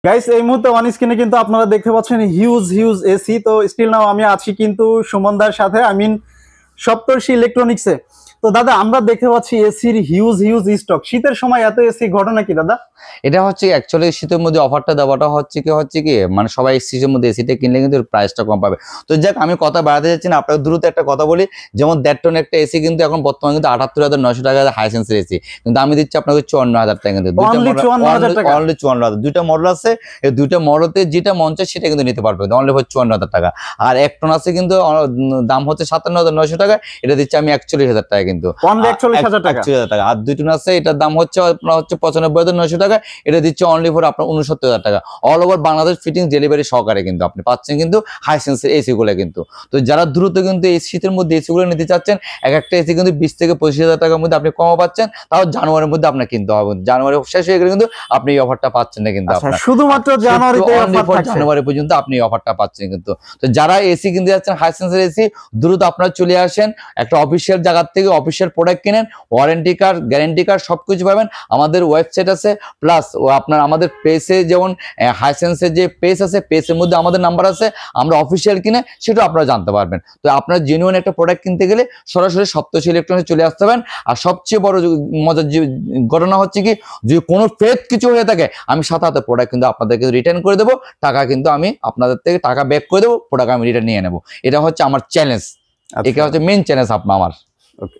Guys এই মুহূর্তে on স্ক্রিনে কিন্তু আপনারা দেখতে পাচ্ছেন হিউজ হিউজ এসি। তো স্টিল নাও আমি আছি কিন্তু সুমনদার সাথে, আই মিন সপ্তর্ষি ইলেকট্রনিক্সে। তো দাদা আমরা দেখতে পাচ্ছি এসির হিউজ হিউজ স্টক। শীতের সময় এত এসি, ঘটনা কি দাদা? এটা হচ্ছে অ্যাকচুয়ালি শীতের মধ্যে অফারটা দেওয়াটা হচ্ছে কি মানে সবাই শীতের মধ্যে এসিটা কিনলে কিন্তু প্রাইসটা কম পাবে। তো যাক আমি কথা বাড়াতে যাচ্ছি না, আপনাকে দ্রুত একটা কথা বলি। যেমন 1.5 টন একটা এসি কিন্তু এখন বর্তমানে কিন্তু ৭৮,৯০০ টাকা হাইসেন্সের এসি, কিন্তু আমি দিচ্ছি আপনাকে ৫৪,০০০ টাকা। কিন্তু অনলি ৫৪,০০০ টাকা? অনলি ৫৪,০০০। দুইটা মডেল আছে, এই দুইটা মডেলতে যেটা মন চায় সেটা কিন্তু নিতে পারবে অনলি ফর ৫৪,০০০ টাকা। আর ১ টন আছে কিন্তু দাম হচ্ছে ৫৭,৯০০ টাকা, এটা দিচ্ছি আমি ৪১,০০০ টাকা কিন্তু। অনলি ৪১,০০০ টাকা? ৪১,০০০ টাকা। আর ২ টন আছে, এটার দাম হচ্ছে আপনার হচ্ছে ৯৫,৯০০ টাকা, এটা দিচ্ছে অনলি ফর আপনার ৬৯,০০০ টাকা। All over Bangladesh fitting delivery সহকারে কিন্তু আপনি পাচ্ছেন কিন্তু হাইসেন্সের এসি গুলো কিন্তু। তো যারা দ্রুত কিন্তু এই শীতের মধ্যে এসি গুলো নিতে চাচ্ছেন, এক একটা এসি কিন্তু ২০ থেকে ২৫,০০০ টাকার মধ্যে আপনি কমা পাচ্ছেন, তাও জানুয়ারির মধ্যে আপনার কিনতে হবে। জানুয়ারি শেষ হয়ে গেলে কিন্তু আপনি এই অফারটা পাচ্ছেন না কিন্তু। আপনার শুধুমাত্র জানুয়ারিতে অফার থাকছে? জানুয়ারি পর্যন্ত আপনি এই অফারটা পাচ্ছেন কিন্তু। তো যারা এসি কিনতে যাচ্ছেন হাইসেন্সের এসি, দ্রুত আপনারা চলে আসেন একটা অফিসিয়াল জায়গা থেকে, অফিসিয়াল প্রোডাক্ট কিনেন, ওয়ারেন্টি কার্ড গ্যারান্টি কার্ড সবকিছু পাবেন। আমাদের ওয়েবসাইট আছে, প্লাস আপনার আমাদের পেজে যেমন হাইসেন্সের যে পেজ আছে, পেজের মধ্যে আমাদের নাম্বার আছে, আমরা অফিসিয়াল কিনে সেটাও আপনারা জানতে পারবেন। তো আপনার জেনুইন একটা প্রোডাক্ট কিনতে গেলে সরাসরি সপ্তর্ষি ইলেকট্রনিক্সে চলে আসতে পারেন। আর সবচেয়ে বড় মজার যে ঘটনা হচ্ছে কি, যে কোনো ফেক কিছু হয়ে থাকে আমি সাথে সাথে প্রোডাক্ট কিন্তু আপনাদেরকে রিটার্ন করে দেবো, টাকা কিন্তু আমি আপনাদের থেকে টাকা ব্যাক করে দেবো, প্রোডাক্ট আমি রিটার্ন নিয়ে নেবো। এটা হচ্ছে আমার চ্যালেঞ্জ, এটা হচ্ছে মেইন চ্যালেঞ্জ আপনার আমার। ওকে।